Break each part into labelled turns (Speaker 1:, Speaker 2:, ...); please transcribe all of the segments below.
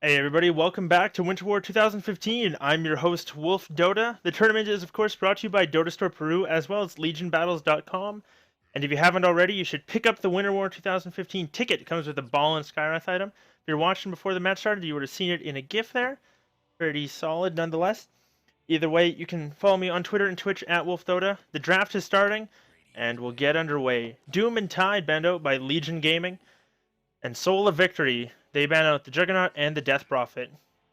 Speaker 1: Hey everybody, welcome back to Winter War 2015. I'm your host, Wolf Dota. The tournament is of course brought to you by Dota Store Peru as well as legionbattles.com. And if you haven't already, you should pick up the Winter War 2015 ticket. It comes with a ball and Skywrath item. If you're watching before the match started, you would have seen it in a GIF there. Pretty solid nonetheless. Either way, you can follow me on Twitter and Twitch at WolfDota. The draft is starting, and we'll get underway. Doom and Tide banned out by Legion Gaming. And Soul of Victory, they ban out the Juggernaut and the Death Prophet.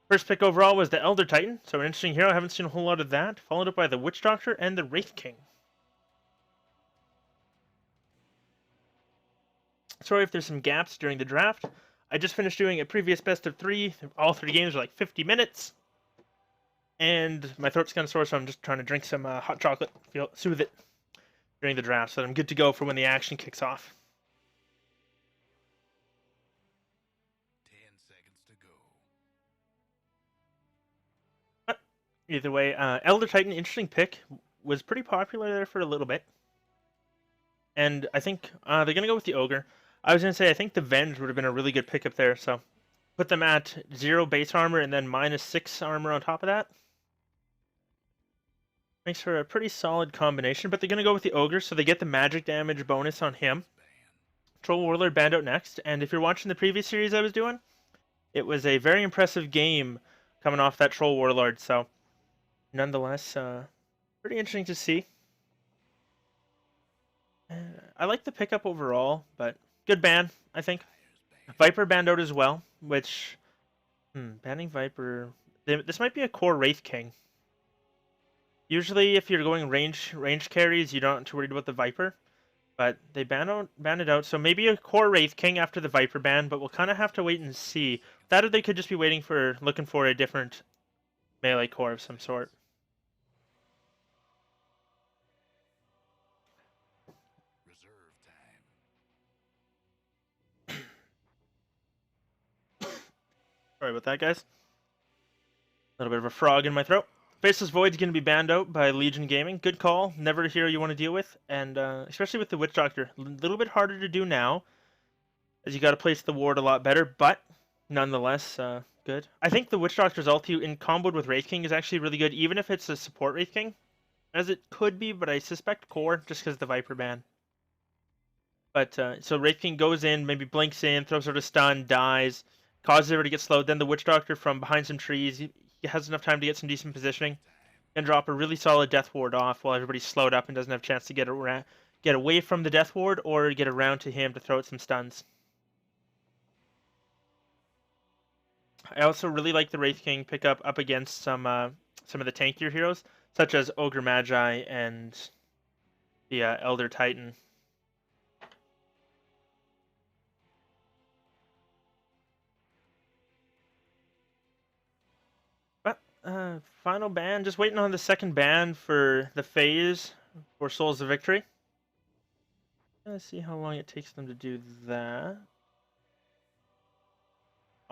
Speaker 1: First pick overall was the Elder Titan, so an interesting hero. I haven't seen a whole lot of that. Followed up by the Witch Doctor and the Wraith King. Sorry if there's some gaps during the draft. I just finished doing a previous best of 3. All 3 games are like 50 minutes. And my throat's kind of sore, so I'm just trying to drink some hot chocolate, soothe it during the draft, so that I'm good to go for when the action kicks off.
Speaker 2: 10 seconds to go.
Speaker 1: Either way, Elder Titan, interesting pick. Was pretty popular there for a little bit. And I think they're going to go with the Ogre. I was going to say, I think the Venge would have been a really good pickup there, so put them at 0 base armor and then -6 armor on top of that. Makes for a pretty solid combination, but they're going to go with the Ogre, so they get the magic damage bonus on him. Troll Warlord banned out next, and if you're watching the previous series I was doing, it was a very impressive game coming off that Troll Warlord, so nonetheless, pretty interesting to see. I like the pickup overall, but good ban, I think. Viper banned out as well, which... banning Viper... This might be a core Wraith King. Usually, if you're going range carries, you don't have to worry about the Viper. But they ban it out, so maybe a core Wraith King after the Viper ban, but we'll kind of have to wait and see. That or they could just be looking for a different melee core of some sort.
Speaker 2: Reserve time.
Speaker 1: Sorry about that, guys. A little bit of a frog in my throat. Faceless Void's going to be banned out by Legion Gaming. Good call. Never a hero you want to deal with. And especially with the Witch Doctor. A little bit harder to do now, as you got to place the ward a lot better. But nonetheless, good. I think the Witch Doctor's ulti in comboed with Wraith King is actually really good, even if it's a support Wraith King. As it could be, but I suspect core, just because of the Viper ban. But, so Wraith King goes in, maybe blinks in, throws out a stun, dies, causes everybody to get slowed. Then the Witch Doctor from behind some trees, he has enough time to get some decent positioning and drop a really solid Death Ward off while everybody's slowed up and doesn't have a chance to get away from the Death Ward or get around to him to throw out some stuns. I also really like the Wraith King pickup up against some of the tankier heroes, such as Ogre Magi and the Elder Titan. Final ban. Just waiting on the second ban for the phase for Souls of Victory. Let's see how long it takes them to do that.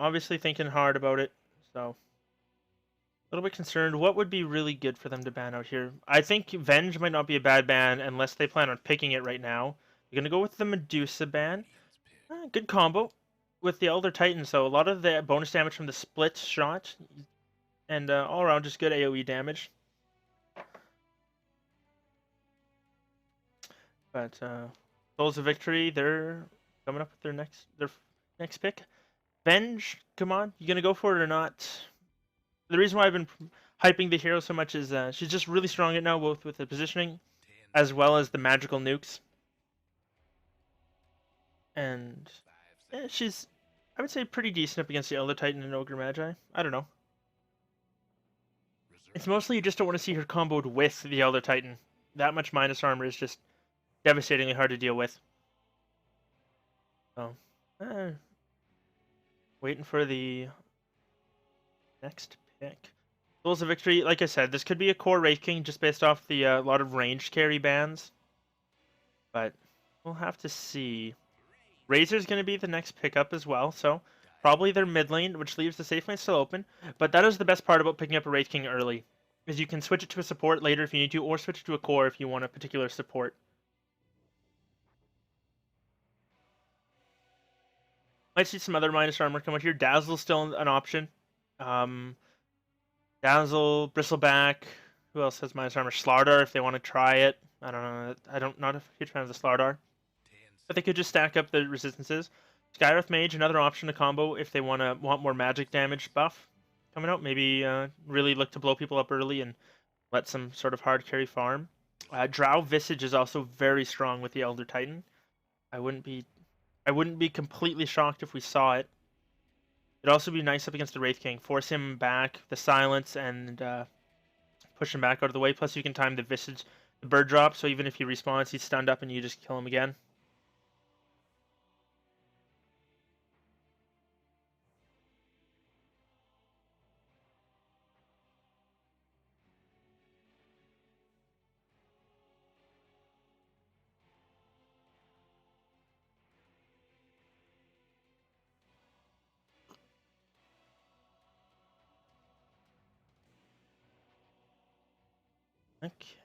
Speaker 1: Obviously thinking hard about it, so a little bit concerned. What would be really good for them to ban out here? I think Venge might not be a bad ban unless they plan on picking it right now. You're going to go with the Medusa ban. Good combo with the Elder Titan, so a lot of the bonus damage from the split shot. And all around, just good AoE damage. But Souls of Victory, they're coming up with their next pick. Venge, come on, you gonna go for it or not? The reason why I've been hyping the hero so much is she's just really strong right now, both with the positioning as well as the magical nukes. And she's, I would say, pretty decent up against the Elder Titan and Ogre Magi. I don't know. It's mostly you just don't want to see her comboed with the Elder Titan. That much minus armor is just devastatingly hard to deal with. So, waiting for the next pick. Souls of Victory, like I said, this could be a core Wraith King just based off the lot of ranged carry bans. But we'll have to see. Razor's going to be the next pickup as well, so probably their mid lane, which leaves the safe lane still open. But that is the best part about picking up a Wraith King early, is you can switch it to a support later if you need to, or switch it to a core if you want a particular support. Might see some other minus armor come out here. Dazzle's still an option. Dazzle, Bristleback. Who else has minus armor? Slardar, if they want to try it. I don't know. Not a huge fan of the Slardar.
Speaker 2: 10
Speaker 1: But they could just stack up the resistances. Skywrath Mage, another option to combo if they want more magic damage buff coming out. Maybe really look to blow people up early and let some sort of hard carry farm. Drow Visage is also very strong with the Elder Titan. I wouldn't be completely shocked if we saw it. It'd also be nice up against the Wraith King. Force him back, the silence, and push him back out of the way. Plus, you can time the Visage, the bird drop, so even if he respawns, he's stunned up and you just kill him again.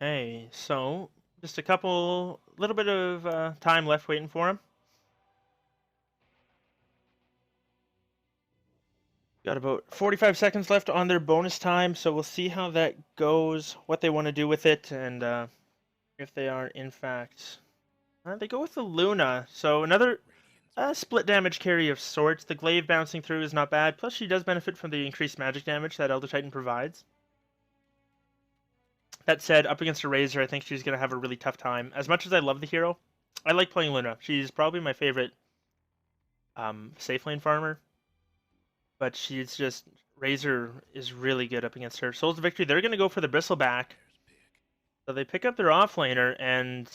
Speaker 1: Okay, so just little bit of time left waiting for him. Got about 45 seconds left on their bonus time, so we'll see how that goes, what they want to do with it, and if they are, in fact... they go with the Luna, so another split damage carry of sorts. The glaive bouncing through is not bad, plus she does benefit from the increased magic damage that Elder Titan provides. That said, up against a Razor, I think she's going to have a really tough time. As much as I love the hero, I like playing Luna. She's probably my favorite safe lane farmer. But she's just... Razor is really good up against her. Souls of Victory, they're going to go for the Bristleback. So they pick up their offlaner, and...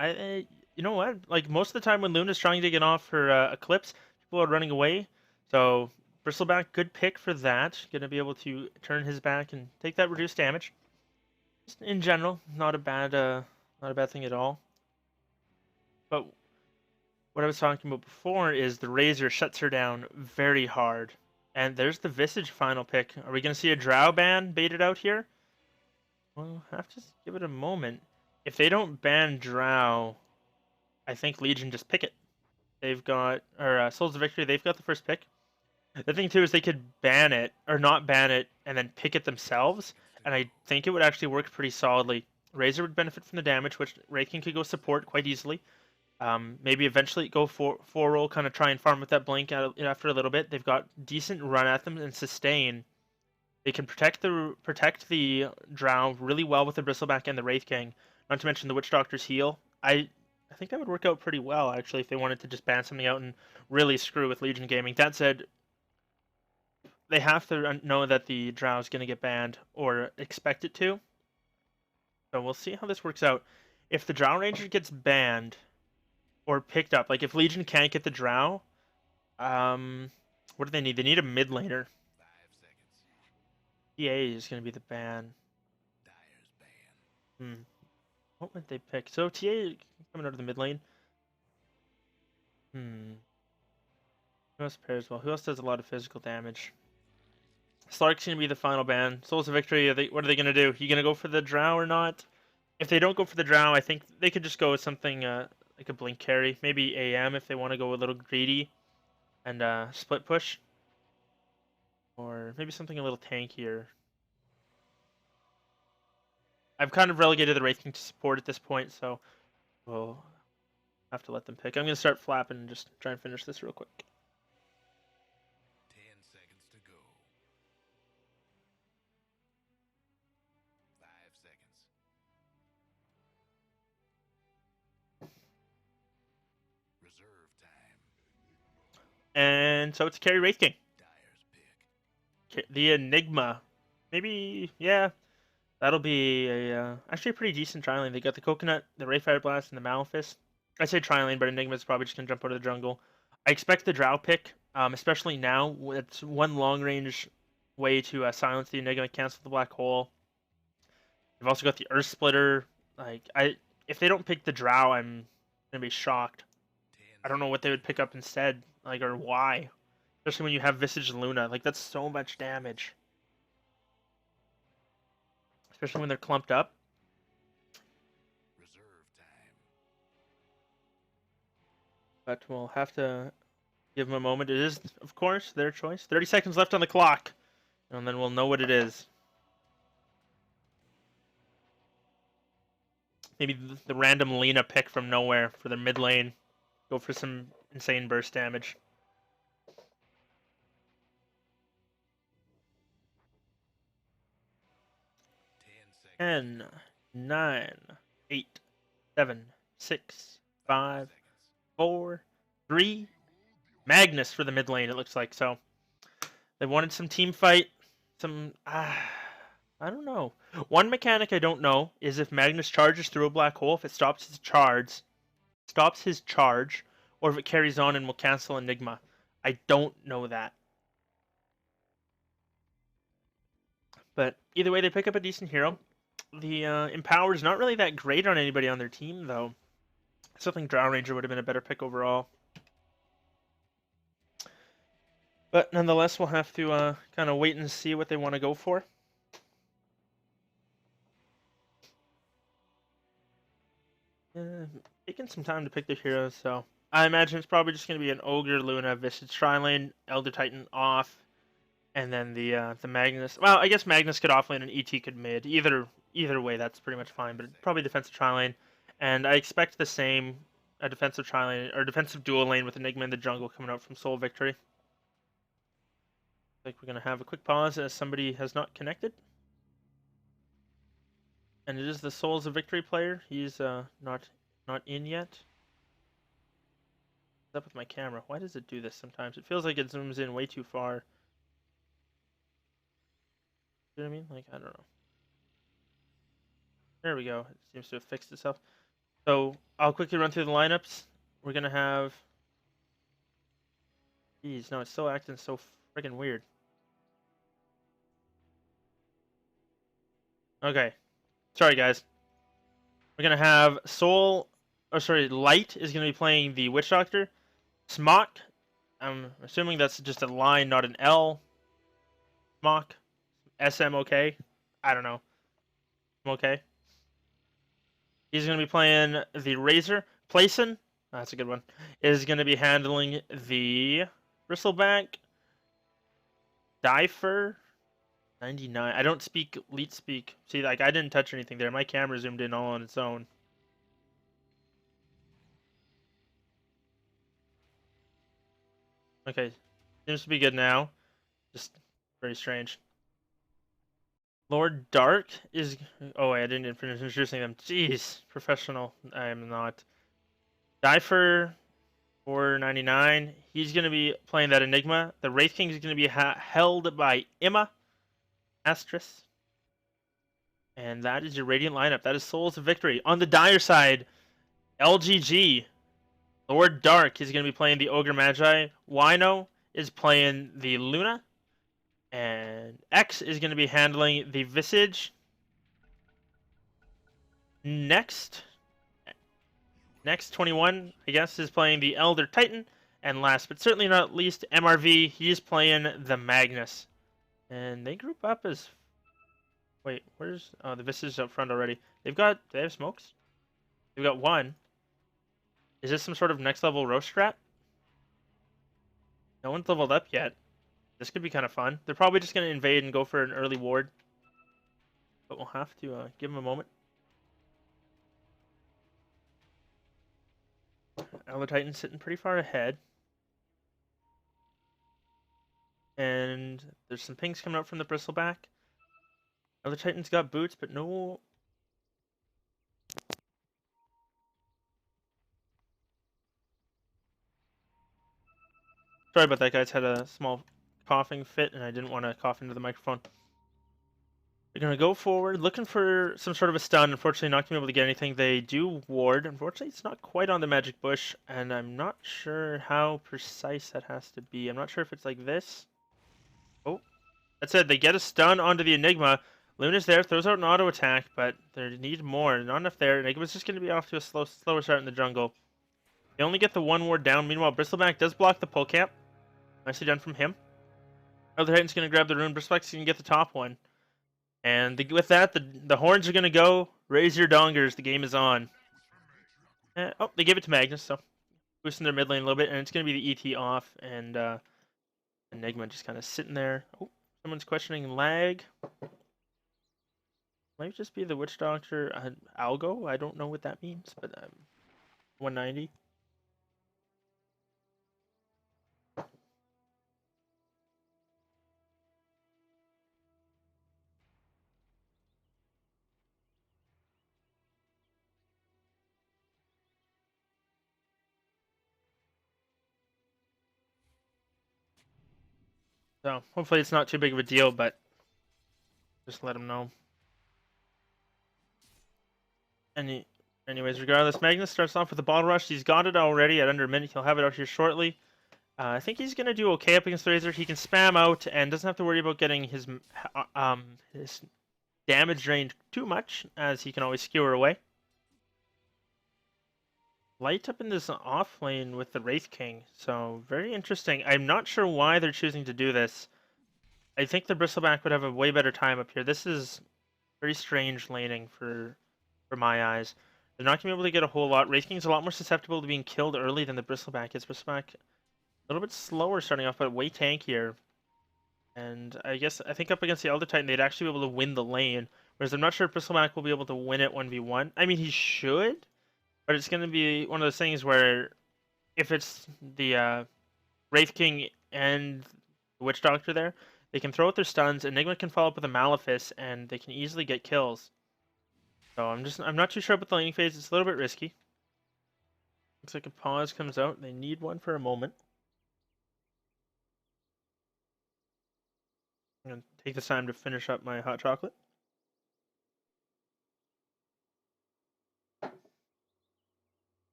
Speaker 1: you know what? Like, most of the time when Luna's trying to get off her Eclipse, people are running away. So, Bristleback, good pick for that. Going to be able to turn his back and take that reduced damage. Just in general, not a bad thing at all. But what I was talking about before is the Razor shuts her down very hard. And there's the Visage final pick. Are we going to see a Drow ban baited out here? Well, have to give it a moment. If they don't ban Drow, I think Legion just pick it. They've got, or Souls of Victory, they've got the first pick. The thing too is they could ban it, or not ban it, and then pick it themselves, and I think it would actually work pretty solidly. Razor would benefit from the damage, which Wraith King could go support quite easily. Maybe eventually go four roll, kind of try and farm with that blink after a little bit. They've got decent run at them and sustain. They can protect the Drow really well with the Bristleback and the Wraith King. Not to mention the Witch Doctor's heal. I think that would work out pretty well actually if they wanted to just ban something out and really screw with Legion Gaming. That said, they have to know that the Drow is going to get banned or expect it to. So we'll see how this works out. If the Drow Ranger gets banned or picked up, like if Legion can't get the Drow, what do they need? They need a mid laner.
Speaker 2: 5 seconds.
Speaker 1: TA is going to be the ban.
Speaker 2: Dyer's ban.
Speaker 1: What would they pick? So TA coming out of the mid lane. Who else pairs well? Who else does a lot of physical damage? Slark's going to be the final ban. Souls of Victory, what are they going to do? You going to go for the Drow or not? If they don't go for the Drow, I think they could just go with something like a blink carry. Maybe AM if they want to go a little greedy and split push. Or maybe something a little tankier. I've kind of relegated the Wraith King to support at this point, so we'll have to let them pick. I'm going to start flapping and just try and finish this real quick.
Speaker 2: 10 seconds to go. 5 seconds. Reserve time.
Speaker 1: And so it's carry Wraith King.
Speaker 2: Dyer's pick.
Speaker 1: The Enigma. Maybe, yeah. That'll be actually a pretty decent tri-lane. They got the Coconut, the Rayfire Blast, and the Malefice. I say tri-lane, but Enigma's probably just going to jump out of the jungle. I expect the Drow pick, especially now. It's one long-range way to silence the Enigma, cancel the Black Hole. They've also got the Earth Splitter. If they don't pick the Drow, I'm going to be shocked. I don't know what they would pick up instead, or why. Especially when you have Visage Luna. That's so much damage. Especially when they're clumped up.
Speaker 2: Reserve time.
Speaker 1: But we'll have to Give them a moment. It is, of course, their choice. 30 seconds left on the clock, and then we'll know what it is. Maybe the random Lena pick from nowhere for the mid lane. Go for some insane burst damage. 10, 9, 8, 7, 6, 5, 4, 3. Magnus for the mid lane, it looks like. So they wanted some team fight. Some, I don't know. One mechanic I don't know is if Magnus charges through a black hole, if it stops his charge, or if it carries on and will cancel Enigma. I don't know that. But either way, they pick up a decent hero. The Empower is not really that great on anybody on their team, though. I still think Drow Ranger would have been a better pick overall. But nonetheless, we'll have to kind of wait and see what they want to go for. Taking some time to pick their heroes, so I imagine it's probably just going to be an Ogre, Luna, Visage, Shrine, Elder Titan off, and then the Magnus. Well, I guess Magnus could offlane and ET could mid. Either way, that's pretty much fine. But probably defensive Tri-Lane, and I expect the same, a defensive Tri-Lane or defensive dual lane with Enigma in the jungle coming out from Soul Victory. Like we're gonna have a quick pause as somebody has not connected. And it is the Souls of Victory player. He's not in yet. What's up with my camera? Why does it do this sometimes? It feels like it zooms in way too far. You know what I mean? Like, I don't know. There we go. It seems to have fixed itself. So I'll quickly run through the lineups. We're gonna have. Jeez, no, it's still acting so friggin' weird. Okay. Sorry, guys. We're gonna have Light is gonna be playing the Witch Doctor. Smock, I'm assuming that's just a line, not an L. Smock, SMOK. I don't know. Okay. He's gonna be playing the Razor. Playson, that's a good one, is gonna be handling the Bristleback. Difer. 99. I don't speak Leet speak. See, like I didn't touch anything there. My camera zoomed in all on its own. Okay, seems to be good now. Just very strange. Lord Dark is. Oh wait, I didn't finish introducing them. Jeez, professional. I am not. Difer 499. He's gonna be playing that Enigma. The Wraith King is gonna be held by Emma. Astris. And that is your Radiant lineup. That is Souls of Victory. On the Dire side, LGG. Lord Dark is going to be playing the Ogre Magi. Wino is playing the Luna. And X is going to be handling the Visage. Next 21, I guess, is playing the Elder Titan. And last but certainly not least, MRV, he's playing the Magnus. And they group up as... Wait, where's... Oh, the Visage up front already. Do they have smokes? They've got one. Is this some sort of next level roast strat? No one's leveled up yet. This could be kind of fun. They're probably just going to invade and go for an early ward. But we'll have to give them a moment. Elder Titan's sitting pretty far ahead. And there's some pings coming out from the Bristleback. Elder Titan's got boots, but no... Sorry about that, guys. Had a small coughing fit, and I didn't want to cough into the microphone. They're going to go forward, looking for some sort of a stun. Unfortunately, not going to be able to get anything. They do ward. Unfortunately, it's not quite on the magic bush, and I'm not sure how precise that has to be. I'm not sure if it's like this. Oh, that said, they get a stun onto the Enigma. Luna's there, throws out an auto attack, but they need more. Not enough there. Enigma's just going to be off to a slower start in the jungle. They only get the one ward down. Meanwhile, Bristleback does block the pull camp. Nicely done from him. Elder Titan's going to grab the rune. Bristleback's going to get the top one. And with that, the horns are going to go. Raise your dongers. The game is on. Oh, they gave it to Magnus, so boosting their mid lane a little bit, and it's going to be the ET off, and Enigma just kind of sitting there. Oh, someone's questioning lag. Might just be the Witch Doctor algo. I don't know what that means, but 190. So hopefully it's not too big of a deal, but just let him know. Anyways, regardless, Magnus starts off with a bottle rush. He's got it already at under a minute. He'll have it out here shortly. I think he's gonna do okay up against the Razor. He can spam out and doesn't have to worry about getting his damage drained too much, as he can always skewer away. Light up in this off lane with the Wraith King, so very interesting. I'm not sure why they're choosing to do this. I think the Bristleback would have a way better time up here. This is very strange laning for my eyes. They're not going to be able to get a whole lot. Wraith King's a lot more susceptible to being killed early than the Bristleback is. Bristleback a little bit slower starting off, but way tankier. And I think up against the Elder Titan, they'd actually be able to win the lane. Whereas I'm not sure if Bristleback will be able to win it 1v1. I mean, he should, but it's going to be one of those things where if it's the Wraith King and the Witch Doctor there, they can throw out their stuns. Enigma can follow up with a Malefice, and they can easily get kills. So I'm not too sure about the laning phase. It's a little bit risky. Looks like a pause comes out. They need one for a moment. I'm gonna take this time to finish up my hot chocolate.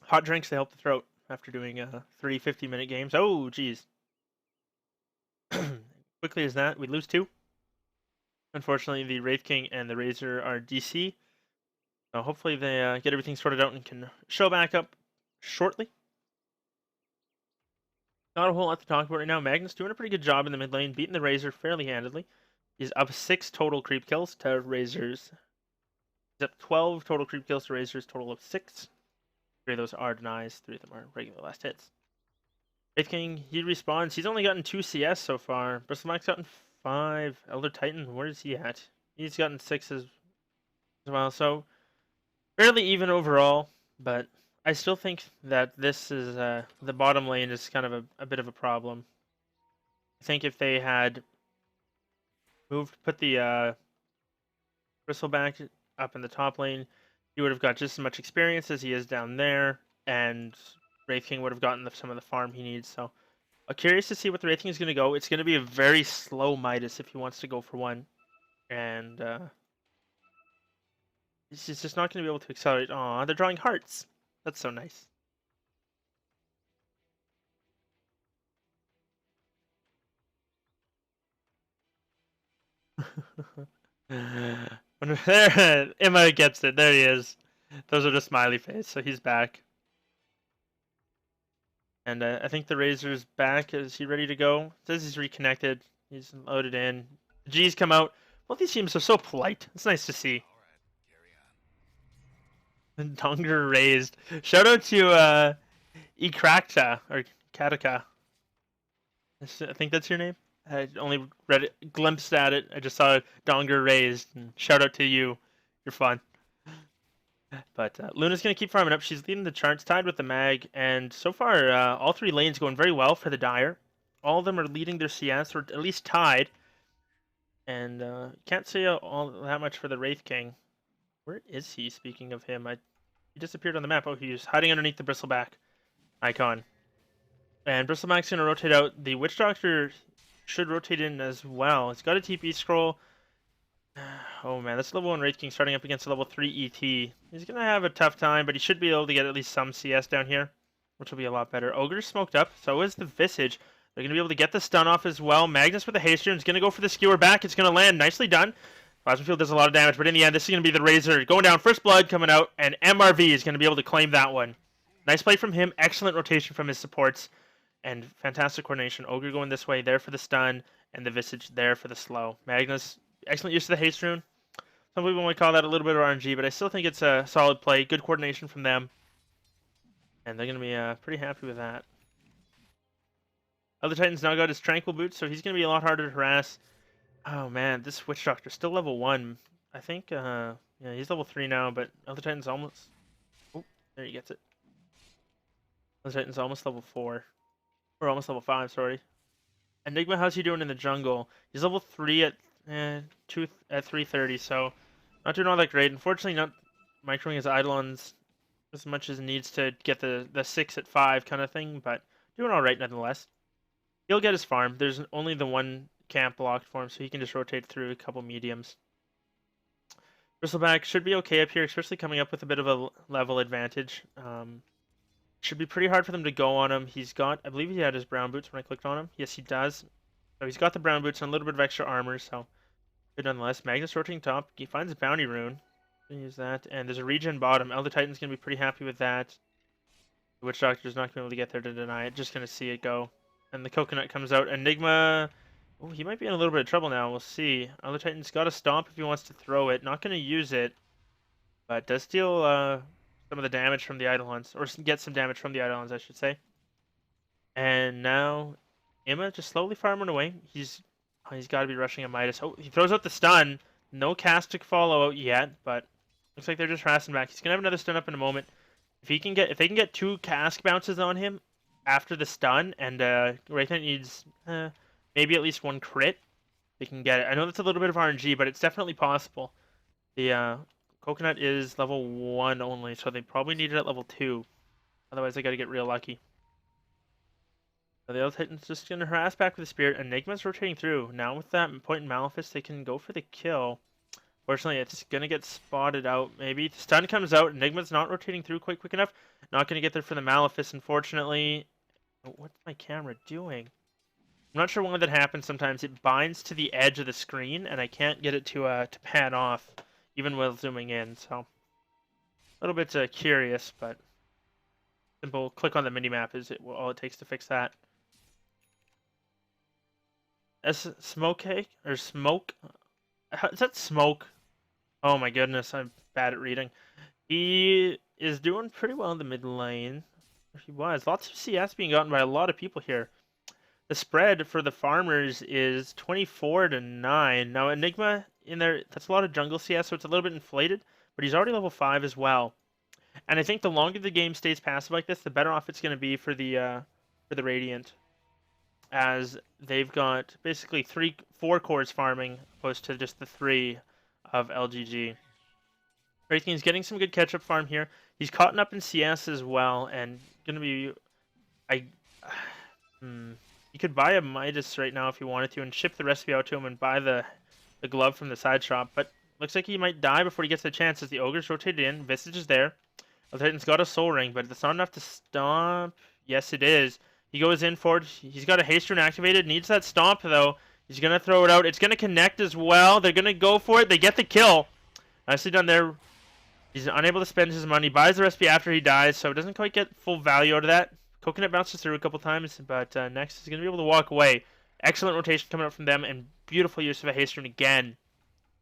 Speaker 1: Hot drinks, they help the throat after doing 3 50-minute games. Oh, geez. Quickly as that, we lose 2. Unfortunately, the Wraith King and the Razor are DC. So hopefully they get everything sorted out and can show back up shortly. Not a whole lot to talk about right now. Magnus doing a pretty good job in the mid lane, beating the Razor fairly handedly. He's up 6 total creep kills to Razor's. He's up 12 total creep kills to Razor's total of 6. 3 of those are denies, 3 of them are regular last hits. Wraith King, he respawns. He's only gotten 2 CS so far. Bristleback's gotten 5. Elder Titan, where is he at? He's gotten 6 as well. So fairly even overall, but I still think that this is the bottom lane is kind of a bit of a problem. I think if they had put the Bristleback up in the top lane, he would have got just as much experience as he is down there, and Wraith King would have gotten some of the farm he needs. So I'm curious to see what the Wraith King is going to go. It's going to be a very slow Midas if he wants to go for one, and he's just not going to be able to accelerate. Aw, they're drawing hearts. That's so nice. There, Emma gets it. There he is. Those are the smiley face. So he's back. And I think the Razor's back. Is he ready to go? It says he's reconnected. He's loaded in. The G's come out. Both these teams are so polite. It's nice to see. Donger raised. Shout out to Ekrakta or Kataka. I think that's your name. I only read it, glimpsed at it. I just saw Donger raised. And shout out to you. You're fun. But Luna's going to keep farming up. She's leading the charts, tied with the Mag. And so far, all 3 lanes going very well for the Dire. All of them are leading their CS, or at least tied. And can't say all that much for the Wraith King. Where is he, speaking of him? He disappeared on the map. Oh, he's hiding underneath the Bristleback icon. And Bristleback's going to rotate out. The Witch Doctor should rotate in as well. He's got a TP scroll. Oh man, that's level 1 Wraith King starting up against a level 3 ET. He's going to have a tough time, but he should be able to get at least some CS down here, which will be a lot better. Ogre's smoked up, so is the Visage. They're going to be able to get the stun off as well. Magnus with the haste rune is going to go for the skewer back. It's going to land. Nicely done. Plasma Field does a lot of damage, but in the end, this is going to be the Razor going down. First blood coming out, and MRV is going to be able to claim that one. Nice play from him. Excellent rotation from his supports, and fantastic coordination. Ogre going this way, there for the stun, and the Visage there for the slow. Magnus, excellent use of the haste rune. Some people might call that a little bit of RNG, but I still think it's a solid play. Good coordination from them. And they're going to be pretty happy with that. Other Titans now got his Tranquil Boots, so he's going to be a lot harder to harass. Oh man, this Witch Doctor's still level 1. I think, yeah, he's level 3 now, but Other Titan's almost... Oh, there he gets it. Other Titan's almost level 4. Or almost level 5, sorry. Enigma, how's he doing in the jungle? He's level 3 at 330, so not doing all that great. Unfortunately, not microing his Eidolons as much as he needs to get the 6 at 5 kind of thing, but doing alright nonetheless. He'll get his farm. There's only the one camp blocked for him, so he can just rotate through a couple mediums. Bristleback should be okay up here, especially coming up with a bit of a level advantage. Should be pretty hard for them to go on him. He's got, I believe he had his brown boots when I clicked on him. Yes, he does. So he's got the brown boots and a little bit of extra armor, so good nonetheless. Magnus rotating top. He finds a bounty rune. Use that. And there's a regen bottom. Elder Titan's going to be pretty happy with that. The Witch Doctor's not going to be able to get there to deny it. Just going to see it go. And the coconut comes out. Enigma... Oh, he might be in a little bit of trouble now. We'll see. Elder Titan's got a stomp if he wants to throw it. Not going to use it. But does steal some of the damage from the Eidolons. Or get some damage from the Eidolons, I should say. And now... Emma just slowly farming away. He's got to be rushing a Midas. Oh, he throws out the stun. No cast to follow out yet, but looks like they're just harassing back. He's gonna have another stun up in a moment. If they can get 2 cask bounces on him after the stun, and Wraithknight needs maybe at least 1 crit, they can get it. I know that's a little bit of RNG, but it's definitely possible. The coconut is level 1 only, so they probably need it at level 2. Otherwise, they got to get real lucky. The Elder Titan's just going to harass back with the Spirit. Enigma's rotating through. Now with that point in Malefice, they can go for the kill. Fortunately, it's going to get spotted out. Maybe the stun comes out. Enigma's not rotating through quite quick enough. Not going to get there for the Malefice, unfortunately. What's my camera doing? I'm not sure why that happens sometimes. It binds to the edge of the screen, and I can't get it to pan off, even while zooming in. So, a little bit curious, but simple click on the minimap is all it takes to fix that. Smoke? Is that Smoke? Oh my goodness, I'm bad at reading. He is doing pretty well in the mid lane. He was. Lots of CS being gotten by a lot of people here. The spread for the farmers is 24-9. Now Enigma in there, that's a lot of jungle CS, so it's a little bit inflated, but he's already level 5 as well. And I think the longer the game stays passive like this, the better off it's going to be for the Radiant, as they've got basically 4 cores farming opposed to just the 3 of LGG. Wraithking's getting some good catch-up farm here. He's caught up in CS as well, and gonna be... You could buy a Midas right now if you wanted to, and ship the recipe out to him and buy the glove from the side shop, but looks like he might die before he gets the chance as the Ogre's rotated in. Visage is there. Elder Titan's got a Soul Ring, but it's not enough to stomp. Yes, it is. He goes in for it. He's got a haste rune activated. Needs that stomp, though. He's going to throw it out. It's going to connect as well. They're going to go for it. They get the kill. Nicely done there. He's unable to spend his money. Buys the recipe after he dies, so it doesn't quite get full value out of that. Coconut bounces through a couple times, but next is going to be able to walk away. Excellent rotation coming up from them, and beautiful use of a haste rune again.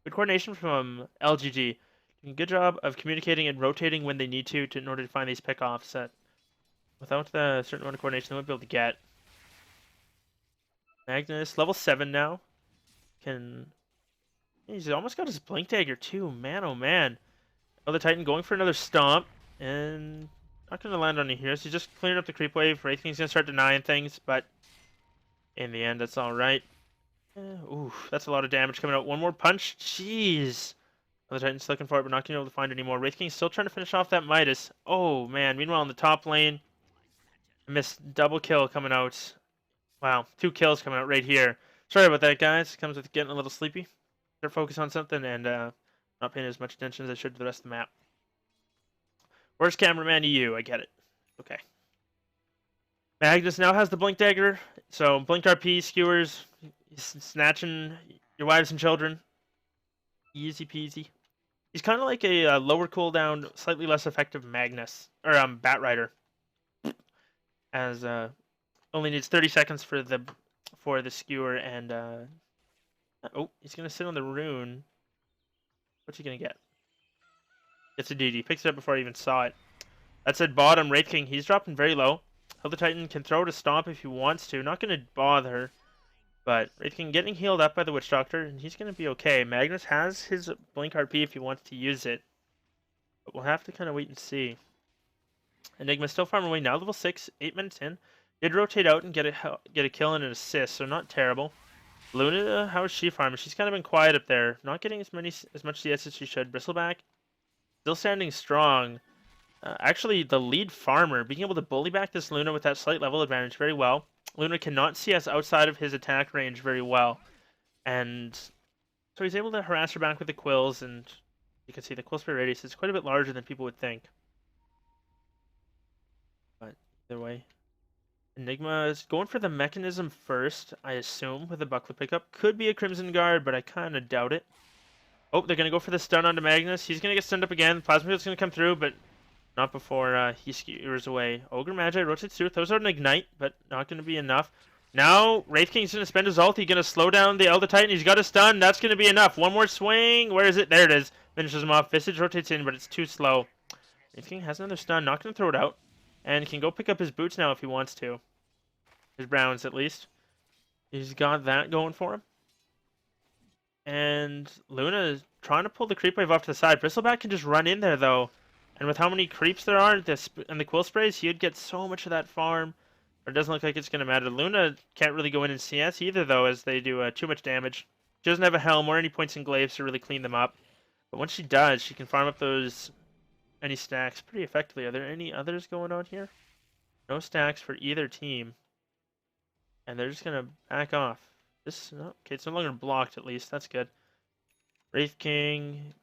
Speaker 1: Good coordination from LGG. Doing a good job of communicating and rotating when they need to in order to find these pickoffs that without the certain amount of coordination they won't be able to get. Magnus, level 7 now. He's almost got his Blink Dagger too. Man, oh man. Elder Titan going for another stomp. And not going to land on any heroes. He's just clearing up the creep wave. Wraithking's going to start denying things, but in the end, that's alright. Ooh, that's a lot of damage coming out. One more punch. Jeez. Elder Titan's looking for it, but not going to be able to find any more. Wraithking's still trying to finish off that Midas. Oh, man. Meanwhile, in the top lane, I missed double kill coming out. Wow, 2 kills coming out right here. Sorry about that, guys. Comes with getting a little sleepy. Better focus on something and not paying as much attention as I should to the rest of the map. Where's cameraman EU? I get it. Okay. Magnus now has the Blink Dagger. So, Blink RP, skewers, snatching your wives and children. Easy peasy. He's kind of like a lower cooldown, slightly less effective Magnus. Or, Bat Rider. As, only needs 30 seconds for the skewer, and oh, he's gonna sit on the rune. What's he gonna get? It's a DD. Picks it up before I even saw it. That said, bottom, Wraith King, he's dropping very low. Elder Titan can throw to stomp if he wants to. Not going to bother. But Wraith King getting healed up by the Witch Doctor, and he's going to be okay. Magnus has his Blink RP if he wants to use it. But we'll have to kind of wait and see. Enigma still farming away now, level 6, 8 minutes in. Did rotate out and get a kill and an assist, so not terrible. Luna, how is she farming? She's kind of been quiet up there. Not getting as much CS as she should. Bristleback, still standing strong. Actually, the lead farmer, being able to bully back this Luna with that slight level advantage very well. Luna cannot see us outside of his attack range very well. And so he's able to harass her back with the quills, and you can see the quill spray radius is quite a bit larger than people would think. But either way, Enigma is going for the mechanism first, I assume, with a buckler pickup. Could be a Crimson Guard, but I kind of doubt it. Oh, they're going to go for the stun onto Magnus. He's going to get stunned up again. Plasma Field's going to come through, but not before he skewers away. Ogre Magi rotates through, throws out an Ignite, but not going to be enough. Now, Wraith King's going to spend his ult. He's going to slow down the Elder Titan. He's got a stun. That's going to be enough. One more swing. Where is it? There it is. Finishes him off. Visage rotates in, but it's too slow. Wraith King has another stun. Not going to throw it out. And can go pick up his boots now if he wants to. His browns, at least. He's got that going for him. And Luna is trying to pull the creep wave off to the side. Bristleback can just run in there, though. And with how many creeps there are and the quill sprays, he'd get so much of that farm. It doesn't look like it's going to matter. Luna can't really go in and CS either, though, as they do too much damage. She doesn't have a helm or any points and glaives to really clean them up. But once she does, she can farm up any stacks pretty effectively. Are there any others going on here? No stacks for either team. And they're just going to back off. Okay, it's no longer blocked, at least. That's good. Wraith King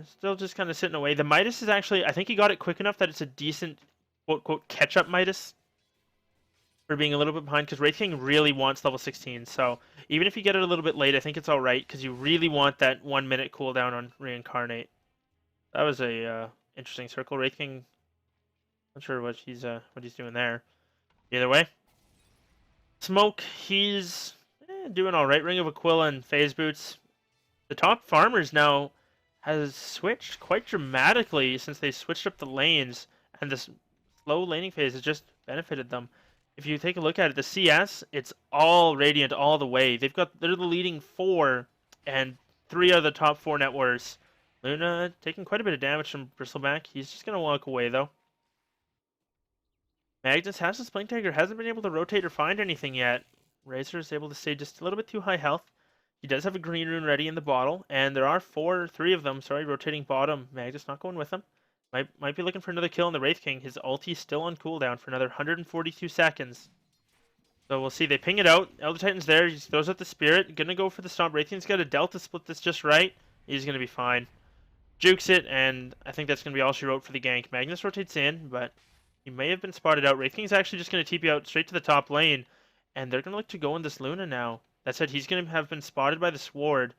Speaker 1: still just kind of sitting away. The Midas is actually, I think he got it quick enough that it's a decent, quote-quote, catch-up Midas for being a little bit behind, because Wraith King really wants level 16. So even if you get it a little bit late, I think it's all right, because you really want that 1 minute cooldown on Reincarnate. That was a interesting circle. Wraith King, not sure what he's doing there. Either way, Smoke, he's doing all right. Ring of Aquila and Phase Boots. The top farmers now has switched quite dramatically since they switched up the lanes, and this slow laning phase has just benefited them. If you take a look at it, the CS, it's all Radiant all the way. They're the leading 4, and 3 are the top 4 net worths. Luna taking quite a bit of damage from Bristleback. He's just going to walk away, though. Magnus has his Blink Dagger, hasn't been able to rotate or find anything yet. Razor is able to stay just a little bit too high health. He does have a green rune ready in the bottle, and there are 3 of them, rotating bottom. Magnus not going with them. Might be looking for another kill on the Wraith King. His ulti's still on cooldown for another 142 seconds. So we'll see. They ping it out. Elder Titan's there. He throws out the Spirit. Gonna go for the Stomp. Wraith King's got a Delta split this just right. He's gonna be fine. Jukes it, and I think that's gonna be all she wrote for the gank. Magnus rotates in, but he may have been spotted out. Wraith King's actually just gonna TP out straight to the top lane, and they're gonna look to go in this Luna now. That said, he's going to have been spotted by the Sword,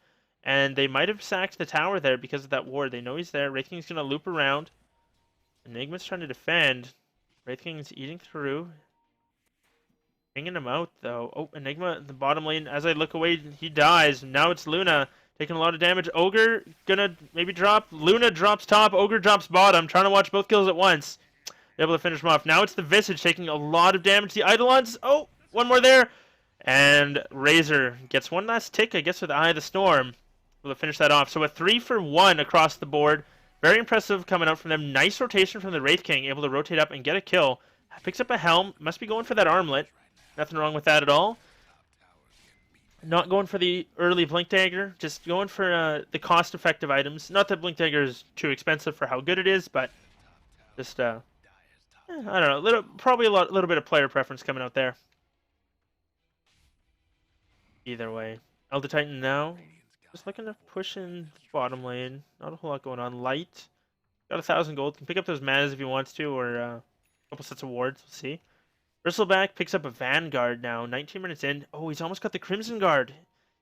Speaker 1: and they might have sacked the tower there because of that ward. They know he's there. Wraith King's going to loop around. Enigma's trying to defend. Wraith King's eating through. Pinging him out, though. Oh, Enigma in the bottom lane. As I look away, he dies. Now it's Luna taking a lot of damage. Ogre going to maybe drop. Luna drops top. Ogre drops bottom. Trying to watch both kills at once. Able to finish him off. Now it's the Visage taking a lot of damage. The Eidolons. Oh, one more there. And Razor gets one last tick, I guess, with Eye of the Storm. We'll finish that off. So a 3-for-1 across the board. Very impressive coming out from them. Nice rotation from the Wraith King, able to rotate up and get a kill. Picks up a helm. Must be going for that armlet. Nothing wrong with that at all. Not going for the early Blink Dagger. Just going for the cost-effective items. Not that Blink Dagger is too expensive for how good it is, but just, I don't know. Probably a little bit of player preference coming out there. Either way. Elder Titan now. Just looking to push in the bottom lane. Not a whole lot going on. Light. Got 1,000 gold. Can pick up those manas if he wants to, or a couple sets of wards. We'll see. Bristleback picks up a Vanguard now. 19 minutes in. Oh, he's almost got the Crimson Guard.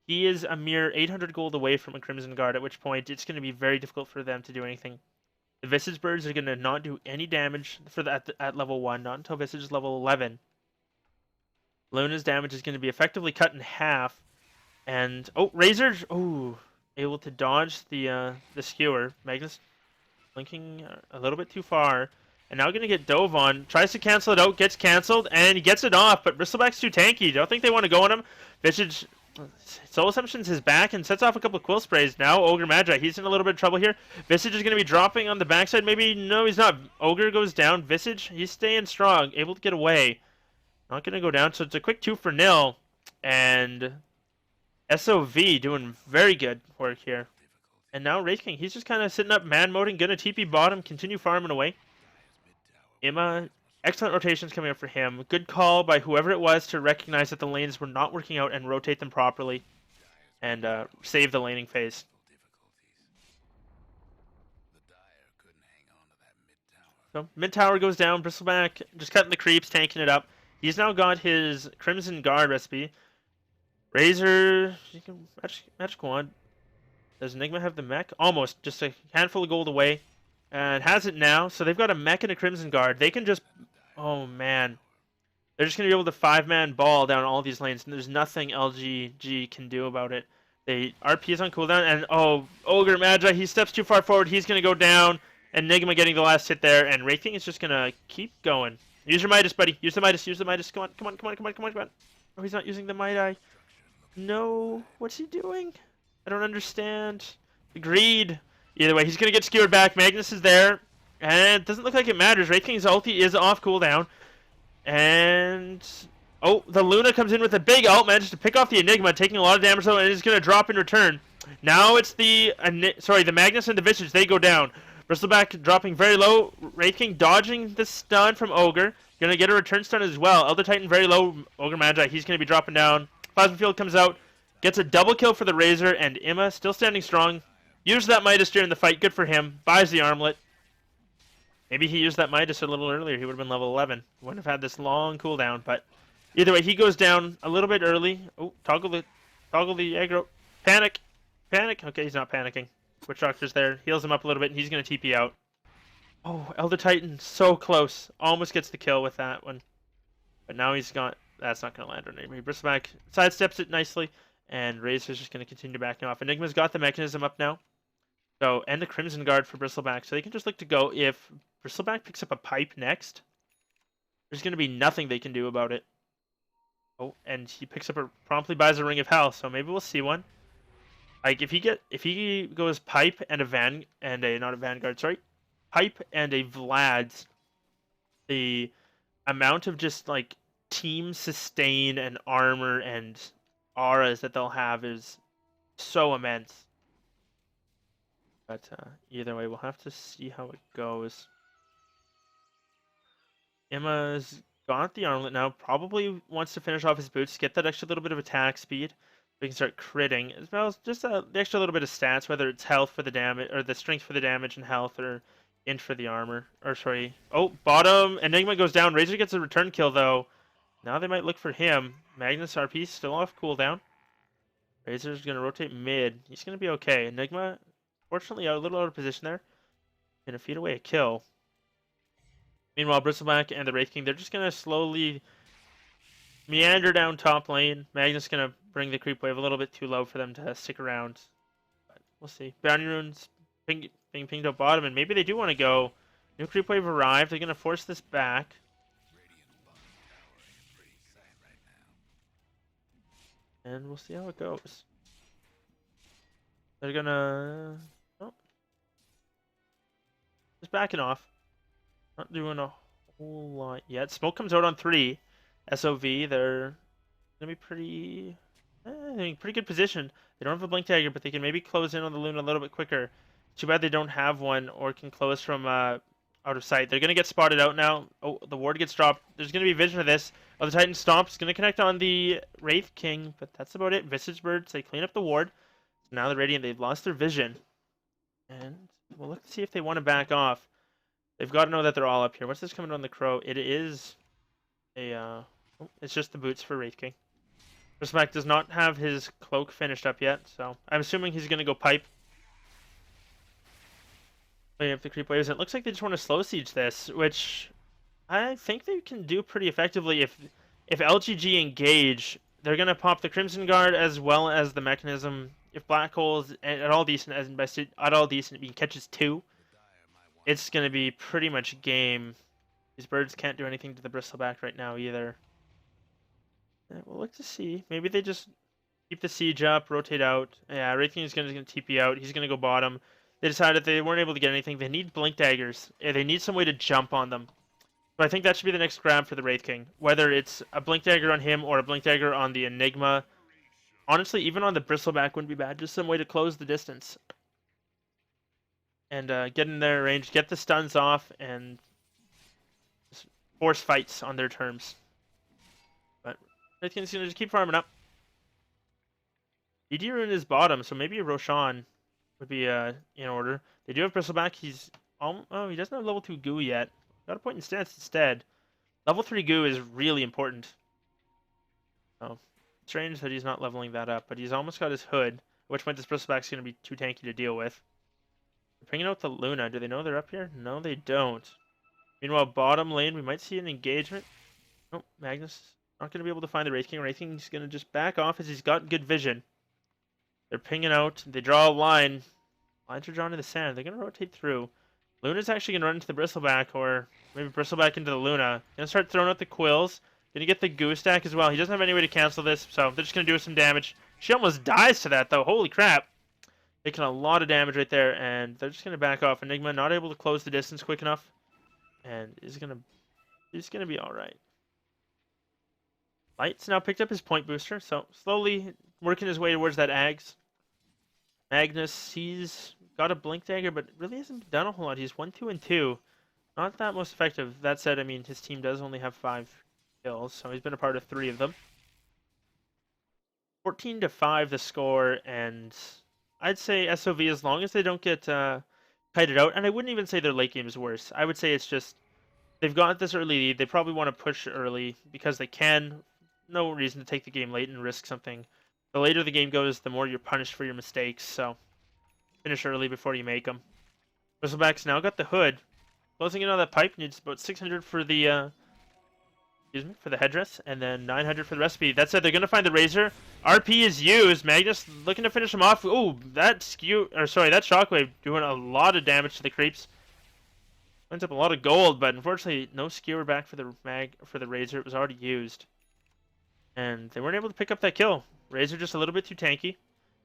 Speaker 1: He is a mere 800 gold away from a Crimson Guard, at which point it's going to be very difficult for them to do anything. The Visage Birds are going to not do any damage for at level 1. Not until Visage is level 11. Luna's damage is going to be effectively cut in half. And, oh, Razor, oh, able to dodge the skewer. Magnus blinking a little bit too far. And now going to get dove on. Tries to cancel it out, gets canceled, and he gets it off. But Bristleback's too tanky. Don't think they want to go on him. Visage Soul Assumptions his back and sets off a couple of quill sprays. Now Ogre Magi, he's in a little bit of trouble here. Visage is going to be dropping on the backside. Maybe, no, he's not. Ogre goes down. Visage, he's staying strong, able to get away. Not going to go down, so it's a quick 2-0. And SOV doing very good work here. And now Wraith King, he's just kind of sitting up, man-moding, going to TP bottom, continue farming away. Imma, excellent rotations coming up for him. Good call by whoever it was to recognize that the lanes were not working out and rotate them properly. And save the laning phase. So mid tower goes down. Bristleback just cutting the creeps, tanking it up. He's now got his Crimson Guard recipe. Razor, magic wand. Does Enigma have the mech? Almost, just a handful of gold away, and has it now. So they've got a mech and a Crimson Guard. They can just, oh man, they're just gonna be able to 5-man ball down all these lanes, and there's nothing LGG can do about it. They RP is on cooldown, and oh, Ogre Magi, he steps too far forward. He's gonna go down. Enigma getting the last hit there, and Wraith King is just gonna keep going. Use your Midas, buddy. Use the Midas. Use the Midas. Come on, come on, come on, come on, come on, come on. Oh, he's not using the Might Eye. No, what's he doing? I don't understand. Greed. Either way, he's gonna get skewered back. Magnus is there, and it doesn't look like it matters. Wraith King's ulti is off cooldown, and oh, the Luna comes in with a big ult, manages to pick off the Enigma, taking a lot of damage though, and is gonna drop in return. Now it's the Magnus and the Visage. They go down. Bristleback dropping very low. Wraith King dodging the stun from Ogre. Gonna get a return stun as well. Elder Titan very low. Ogre Magi, he's gonna be dropping down. Plasma Field comes out. Gets a double kill for the Razor, and Imma still standing strong. Used that Midas during the fight. Good for him. Buys the armlet. Maybe he used that Midas a little earlier. He would have been level 11. Wouldn't have had this long cooldown, but either way, he goes down a little bit early. Oh, toggle the aggro. Panic. Panic. Okay, he's not panicking. Witch Doctor's there. Heals him up a little bit, and he's going to TP out. Oh, Elder Titan, so close. Almost gets the kill with that one. But now he's got... That's not going to land on anybody. Bristleback sidesteps it nicely, and Razor's just going to continue backing off. Enigma's got the mechanism up now. So, and the Crimson Guard for Bristleback. So they can just look to go. If Bristleback picks up a pipe next, there's going to be nothing they can do about it. Oh, and he picks up promptly buys a Ring of Hell, so maybe we'll see one. Like if he goes pipe and not a Vanguard, sorry, pipe and a Vlad's, the amount of just like team sustain and armor and auras that they'll have is so immense. But either way, we'll have to see how it goes. Imma's got the armlet now. Probably wants to finish off his boots, get that extra little bit of attack speed. We can start critting, as well as just the extra little bit of stats, whether it's health for the damage, or the strength for the damage and health, or int for the armor. Or sorry. Oh, bottom. Enigma goes down. Razor gets a return kill, though. Now they might look for him. Magnus RP still off cooldown. Razor's going to rotate mid. He's going to be okay. Enigma, fortunately, a little out of position there. Going to feed away a kill. Meanwhile, Bristleback and the Wraith King, they're just going to slowly meander down top lane. Magnus going to bring the creep wave a little bit too low for them to stick around. But we'll see. Bounty runes being pinged up bottom, and maybe they do want to go. New creep wave arrived. They're going to force this back. And we'll see how it goes. They're gonna... Oh. Just backing off. Not doing a whole lot yet. Smoke comes out on 3. SOV, they're gonna be pretty... pretty good position. They don't have a blink dagger, but they can maybe close in on the Luna a little bit quicker. Too bad they don't have one, or can close from out of sight. They're gonna get spotted out now. Oh, the ward gets dropped. There's gonna be vision of this. Oh, the Titan stomps. Gonna connect on the Wraith King, but that's about it. Visage Birds, they clean up the ward. So now the Radiant, they've lost their vision. And we'll look to see if they want to back off. They've got to know that they're all up here. What's this coming on the Crow? It is a... oh, it's just the boots for Wraith King. Respect does not have his cloak finished up yet, so I'm assuming he's gonna go pipe. Up the creep waves. It looks like they just want to slow siege this, which I think they can do pretty effectively. If LGG engage, they're gonna pop the Crimson Guard as well as the mechanism. If Black Hole's at all decent, as invested at all decent, he catches 2. it's going to be pretty much game. These birds can't do anything to the bristleback right now either. We'll look to see. Maybe they just keep the siege up, rotate out. Yeah, Wraithking is going to TP out. He's going to go bottom. They decided they weren't able to get anything. They need blink daggers. They need some way to jump on them. So I think that should be the next grab for the Wraith King. Whether it's a blink dagger on him or a blink dagger on the Enigma. Honestly, even on the bristleback wouldn't be bad. Just some way to close the distance. And get in their range, get the stuns off, and just force fights on their terms. But Wraith King's going to just keep farming up. DD Rune is bottom, so maybe a Roshan would be in order. They do have bristleback. He's he doesn't have level 2 goo yet. Got a point in stance instead. Level 3 goo is really important. Oh, strange that he's not leveling that up, but he's almost got his hood. At which point this bristleback's going to be too tanky to deal with. They're bringing out the Luna. Do they know they're up here? No, they don't. Meanwhile, bottom lane, we might see an engagement. Oh, Magnus not going to be able to find the Wraith King. Wraith King's going to just back off as he's got good vision. They're pinging out. They draw a line. Lines are drawn in the sand. They're going to rotate through. Luna's actually going to run into the bristleback, or maybe bristleback into the Luna. Going to start throwing out the quills. Going to get the goo stack as well. He doesn't have any way to cancel this, so they're just going to do some damage. She almost dies to that, though. Holy crap. Taking a lot of damage right there, and they're just going to back off. Enigma not able to close the distance quick enough, and he's going to be all right. Light's now picked up his point booster, so slowly working his way towards that Ags. Magnus, he's got a blink dagger, but really hasn't done a whole lot. He's 1, 2, and 2. Not that most effective. That said, I mean, his team does only have 5 kills, so he's been a part of 3 of them. 14-5 the score, and I'd say SOV, as long as they don't get kited out, and I wouldn't even say their late game is worse. I would say it's just they've got this early lead. They probably want to push early because they can. No reason to take the game late and risk something. The later the game goes, the more you're punished for your mistakes, so finish early before you make them. Bristleback's now got the hood. Closing in on that pipe, needs about 600 for the for the headdress, and then 900 for the recipe. That said, they're going to find the Razor. RP is used. Magnus looking to finish him off. Ooh, that shockwave doing a lot of damage to the creeps. Wins up a lot of gold, but unfortunately, no skewer back for the Razor. It was already used. And they weren't able to pick up that kill. Razor just a little bit too tanky.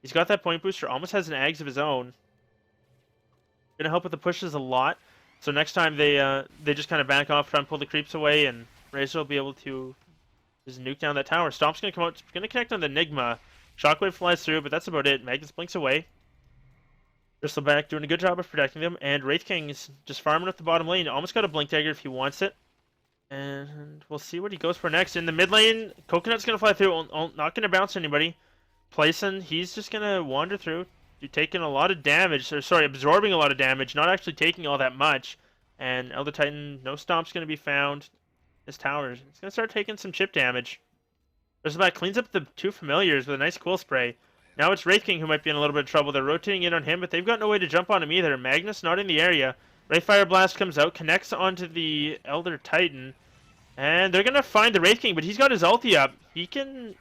Speaker 1: He's got that point booster, almost has an Ags of his own. Gonna help with the pushes a lot. So next time they just kind of back off, try and pull the creeps away, and Razor will be able to just nuke down that tower. Stomp's gonna come out, gonna connect on the Enigma. Shockwave flies through, but that's about it. Magnus blinks away. Bristleback doing a good job of protecting them, and Wraith King is just farming up the bottom lane. Almost got a blink dagger if he wants it. And we'll see what he goes for next. In the mid lane, Coconut's going to fly through. Not going to bounce anybody. Playson, he's just going to wander through. Taking a lot of damage. Or sorry, absorbing a lot of damage. Not actually taking all that much. And Elder Titan, no stomp's going to be found. His towers. It's going to start taking some chip damage. Bristleback cleans up the 2 familiars with a nice quill spray. Now it's Wraith King who might be in a little bit of trouble. They're rotating in on him, but they've got no way to jump on him either. Magnus not in the area. Wraithfire Blast comes out, connects onto the Elder Titan, and they're gonna find the Wraith King, but he's got his ulti up. They can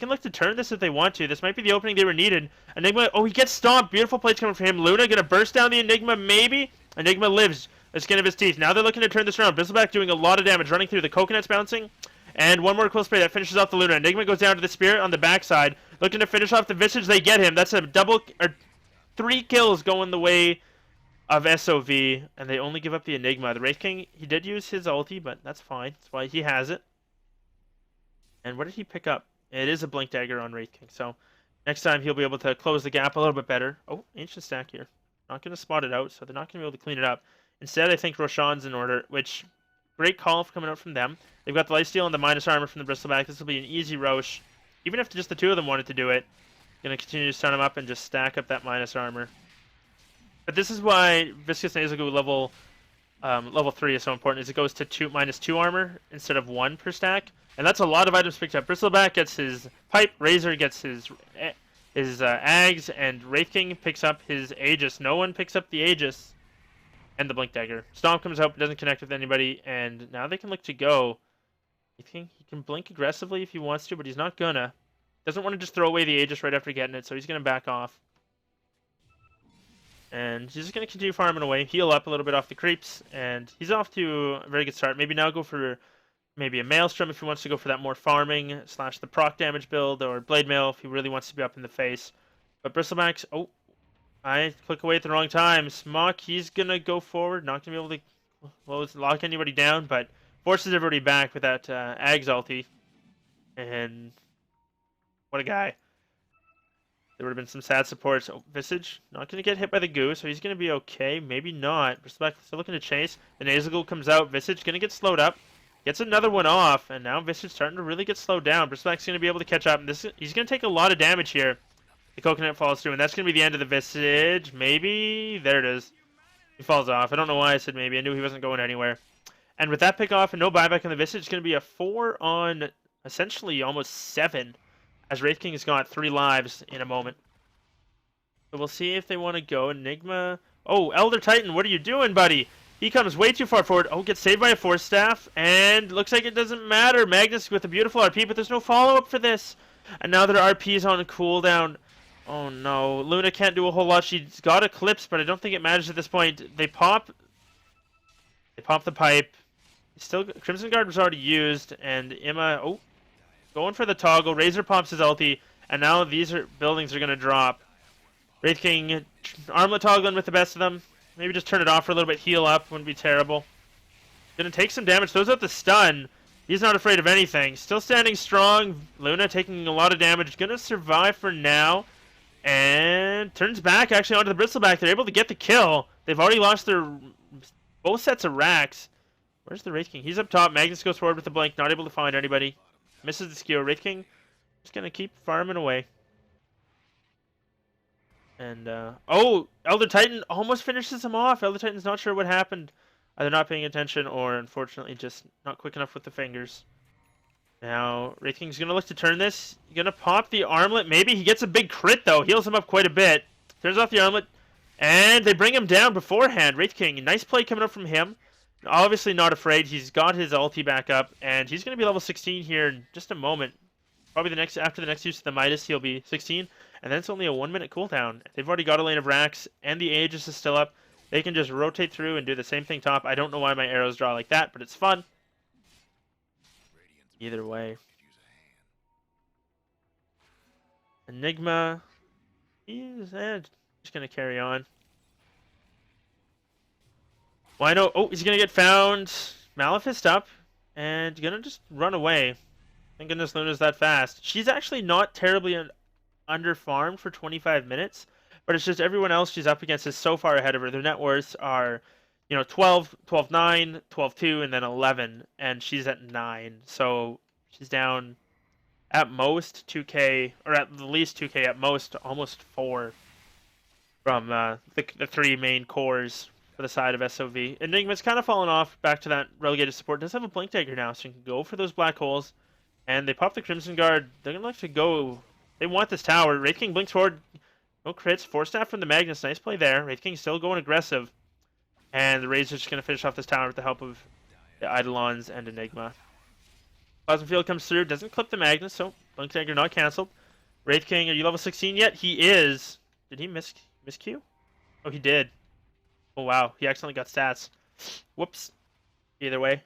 Speaker 1: look to turn this if they want to. This might be the opening they were needed. Enigma, oh, he gets stomped. Beautiful plays coming from him. Luna gonna burst down the Enigma, maybe. Enigma lives. The skin of his teeth. Now they're looking to turn this around. Bristleback doing a lot of damage, running through. The Coconut's bouncing, and one more quill spray that finishes off the Luna. Enigma goes down to the Spirit on the backside, looking to finish off the Visage. They get him. That's a double or 3 kills going the way of SOV, and they only give up the Enigma. The Wraith King, he did use his ulti, but that's fine. That's why he has it. And what did he pick up? It is a Blink Dagger on Wraith King, so next time he'll be able to close the gap a little bit better. Oh, Ancient Stack here. Not going to spot it out, so they're not going to be able to clean it up. Instead, I think Roshan's in order, which, great call coming out from them. They've got the Lifesteal and the minus armor from the Bristleback. This will be an easy Rosh. Even if just the 2 of them wanted to do it, going to continue to stun him up and just stack up that minus armor. But this is why Viscous Nasal Goo level 3 is so important, is it goes to -2 armor instead of 1 per stack. And that's a lot of items picked up. Bristleback gets his Pipe, Razor gets his Ags, and Wraith King picks up his Aegis. No one picks up the Aegis and the Blink Dagger. Stomp comes out, doesn't connect with anybody, and now they can look to go. I think he can blink aggressively if he wants to, but he's not gonna. Doesn't want to just throw away the Aegis right after getting it, so he's gonna back off. And he's just going to continue farming away, heal up a little bit off the creeps, and he's off to a very good start. Maybe now go for maybe a Maelstrom if he wants to go for that more farming / the proc damage build, or Blade Mail if he really wants to be up in the face. But Bristlebacks, oh, I click away at the wrong time. Smock, he's going to go forward, not going to be able to lock anybody down, but forces everybody back with that Ags ulti. And what a guy. There would have been some sad supports. Oh, Visage, not going to get hit by the goo, so he's going to be okay. Maybe not. Bristleback still looking to chase. The Nasal comes out. Visage going to get slowed up. Gets another one off, and now Visage starting to really get slowed down. Bristleback's going to be able to catch up. And he's going to take a lot of damage here. The coconut falls through, and that's going to be the end of the Visage. Maybe? There it is. He falls off. I don't know why I said maybe. I knew he wasn't going anywhere. And with that pick off and no buyback on the Visage, it's going to be a 4 on essentially almost 7. As Wraith King has got 3 lives in a moment. So we'll see if they want to go. Enigma. Oh, Elder Titan, what are you doing, buddy? He comes way too far forward. Oh, gets saved by a Force Staff. And looks like it doesn't matter. Magnus with a beautiful RP, but there's no follow-up for this. And now their RP is on a cooldown. Oh, no. Luna can't do a whole lot. She's got Eclipse, but I don't think it matters at this point. They pop the pipe. Still, Crimson Guard was already used. And Emma... Oh. Going for the toggle. Razor pops his ulti, and now these buildings are going to drop. Wraith King armlet toggling with the best of them. Maybe just turn it off for a little bit. Heal up. Wouldn't be terrible. Going to take some damage. Throws out the stun. He's not afraid of anything. Still standing strong. Luna taking a lot of damage. Going to survive for now. And turns back actually onto the Bristleback. They're able to get the kill. They've already lost their both sets of racks. Where's the Wraith King? He's up top. Magnus goes forward with the blink. Not able to find anybody. Misses the skewer. Wraith King just going to keep farming away. And, oh! Elder Titan almost finishes him off. Elder Titan's not sure what happened. Either not paying attention or, unfortunately, just not quick enough with the fingers. Now, Wraith King's going to look to turn this. Going to pop the armlet. Maybe he gets a big crit, though. Heals him up quite a bit. Turns off the armlet. And they bring him down beforehand. Wraith King, nice play coming up from him. Obviously not afraid. He's got his ulti back up, and he's going to be level 16 here in just a moment. Probably after the next use of the Midas, he'll be 16, and then it's only a 1-minute cooldown. They've already got a lane of racks, and the Aegis is still up. They can just rotate through and do the same thing top. I don't know why my arrows draw like that, but it's fun. Either way. Enigma, he's just going to carry on. Well, I know. Oh, he's going to get found. Malefist up. And going to just run away. Thank goodness Luna's that fast. She's actually not terribly under-farmed for 25 minutes. But it's just everyone else she's up against is so far ahead of her. Their net worths are, 12, 12-9, 12-2, and then 11. And she's at 9. So she's down at most 2k, or at the least 2k, at most almost 4 from the 3 main cores for the side of SOV. Enigma's kind of fallen off back to that relegated support. Does have a Blink Dagger now, so you can go for those black holes. And they pop the Crimson Guard. They're going to like to go. They want this tower. Wraith King blinks forward. No crits. Force Staff from the Magnus. Nice play there. Wraith King still going aggressive. And the Razor's just going to finish off this tower with the help of the Eidolons and Enigma. Plasma Field comes through. Doesn't clip the Magnus, so Blink Dagger not cancelled. Wraith King, are you level 16 yet? He is. Did he miscue? Oh, he did. Oh, wow. He accidentally got stats. Whoops. Either way.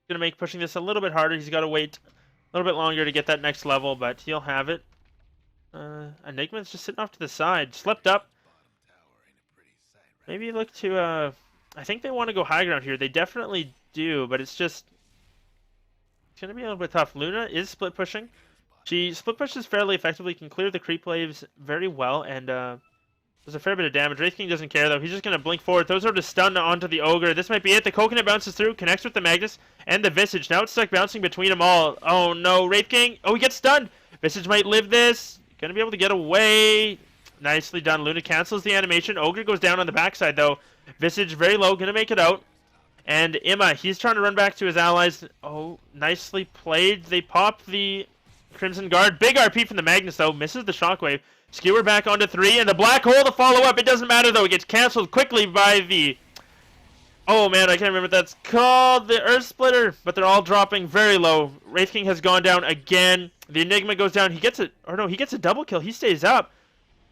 Speaker 1: Going to make pushing this a little bit harder. He's got to wait a little bit longer to get that next level, but he'll have it. Enigma's just sitting off to the side. Slept up. Maybe look to... I think they want to go high ground here. They definitely do, but it's just... It's going to be a little bit tough. Luna is split pushing. She split pushes fairly effectively, can clear the creep waves very well, and does a fair bit of damage. Wraith King doesn't care, though. He's just going to blink forward. Throws over to stun onto the Ogre. This might be it. The Coconut bounces through, connects with the Magnus and the Visage. Now it's stuck bouncing between them all. Oh, no. Wraith King. Oh, he gets stunned. Visage might live this. Going to be able to get away. Nicely done. Luna cancels the animation. Ogre goes down on the backside, though. Visage very low. Going to make it out. And Emma, he's trying to run back to his allies. Oh, nicely played. They pop the Crimson Guard. Big RP from the Magnus, though. Misses the Shockwave. Skewer back onto 3, and the black hole to follow up. It doesn't matter, though. It gets canceled quickly by the... Oh, man, I can't remember what that's called. The Earth Splitter. But they're all dropping very low. Wraith King has gone down again. The Enigma goes down. He gets it. Or no, he gets a double kill. He stays up.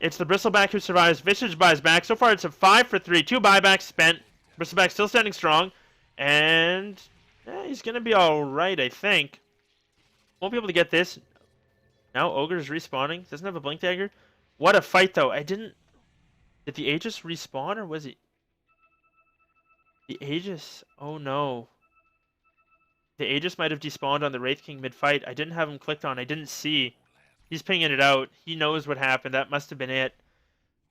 Speaker 1: It's the Bristleback who survives. Visage buys back. So far, it's a 5 for 3. 2 buybacks spent. Bristleback still standing strong. And he's going to be all right, I think. Won't be able to get this. Now Ogre's respawning. Doesn't have a Blink Dagger. What a fight, though. Did the Aegis respawn, or was it... The Aegis... Oh, no. The Aegis might have despawned on the Wraith King mid-fight. I didn't have him clicked on. I didn't see. He's pinging it out. He knows what happened. That must have been it.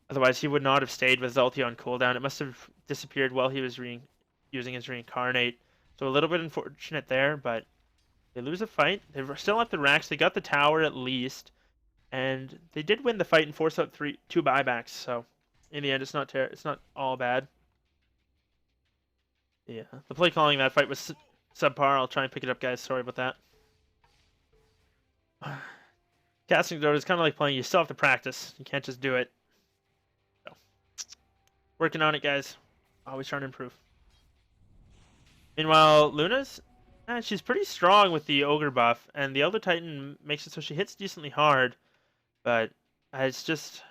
Speaker 1: Otherwise, he would not have stayed with his ulti on cooldown. It must have disappeared while he was using his reincarnate. So a little bit unfortunate there, but they lose a fight. They're still at the racks. They got the tower at least. And they did win the fight and force out 2 buybacks. So in the end, it's not all bad. Yeah, the play calling that fight was subpar. I'll try and pick it up, guys. Sorry about that. Casting Dota is kind of like playing. You still have to practice. You can't just do it. So, working on it, guys. Always trying to improve. Meanwhile, Luna's, she's pretty strong with the Ogre buff, and the Elder Titan makes it so she hits decently hard, but it's just,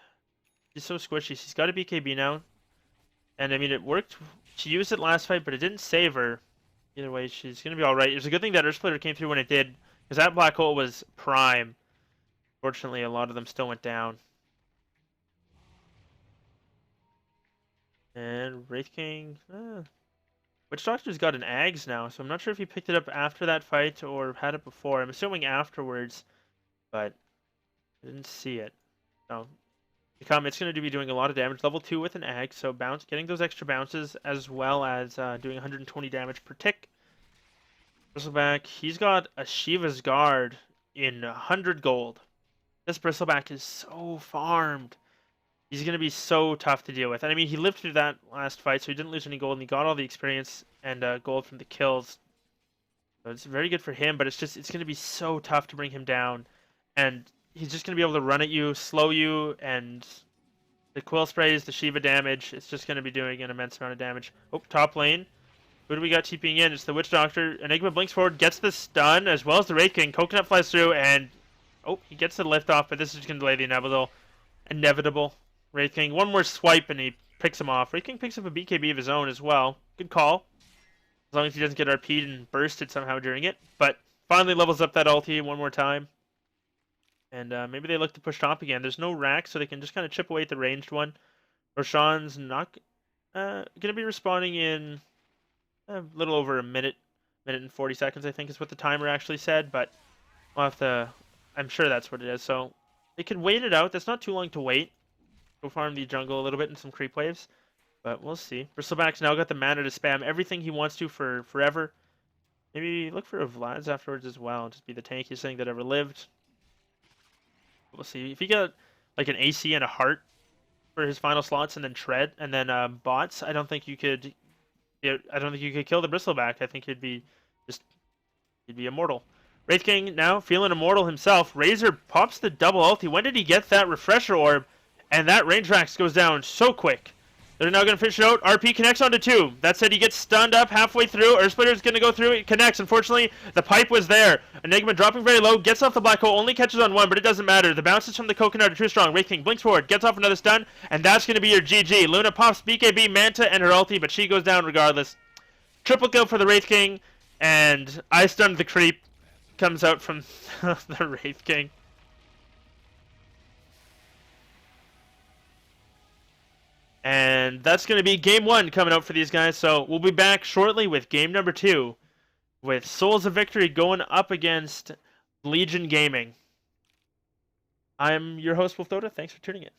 Speaker 1: she's so squishy. She's got a BKB now, and I mean, it worked. She used it last fight, but it didn't save her. Either way, she's going to be alright. It's a good thing that Earthsplitter came through when it did, because that black hole was prime. Fortunately, a lot of them still went down. And Wraith King... Witch Doctor's got an Ags now, so I'm not sure if he picked it up after that fight or had it before. I'm assuming afterwards, but I didn't see it. So, it's going to be doing a lot of damage. Level 2 with an Ag, so getting those extra bounces as well as doing 120 damage per tick. Bristleback, he's got a Shiva's Guard in 100 gold. This Bristleback is so farmed. He's going to be so tough to deal with. And I mean, he lived through that last fight, so he didn't lose any gold, and he got all the experience and gold from the kills. So it's very good for him, but it's going to be so tough to bring him down. And he's just going to be able to run at you, slow you, and the Quill Sprays, the Shiva damage, it's just going to be doing an immense amount of damage. Oh, top lane. Who do we got TPing in? It's the Witch Doctor. Enigma blinks forward, gets the stun, as well as the Wraith King. Coconut flies through, and... Oh, he gets the lift off, but this is just going to delay the inevitable. Wraith King, one more swipe, and he picks him off. Wraith King picks up a BKB of his own as well. Good call. As long as he doesn't get RP'd and bursted somehow during it. But finally levels up that ulti one more time. And maybe they look to push top again. There's no rack, so they can just kind of chip away at the ranged one. Roshan's not going to be respawning in a little over a minute and 40 seconds, I think is what the timer actually said. But we'll have to... I'm sure that's what it is. So they can wait it out. That's not too long to wait. Go farm the jungle a little bit and some creep waves. But we'll see. Bristleback's now got the mana to spam everything he wants to for forever. Maybe look for a Vlad's afterwards as well. Just be the tankiest thing that ever lived. We'll see. If he got like an AC and a heart for his final slots and then tread and then bots, I don't think you could kill the Bristleback. I think he'd be immortal. Wraith King now feeling immortal himself. Razor pops the double ulti. When did he get that refresher orb? And that range rax goes down so quick. They're now going to finish it out. RP connects onto 2. That said, he gets stunned up halfway through. Earthsplitter's going to go through. It connects. Unfortunately, the pipe was there. Enigma dropping very low. Gets off the black hole. Only catches on 1, but it doesn't matter. The bounces from the coconut are too strong. Wraith King blinks forward. Gets off another stun. And that's going to be your GG. Luna pops BKB, Manta, and her ulti, but she goes down regardless. Triple kill for the Wraith King. And I stunned the creep. Comes out from the Wraith King. And that's going to be game 1 coming out for these guys. So we'll be back shortly with game number 2 with Souls of Victory going up against Legion Gaming. I'm your host, bo3. Thanks for tuning in.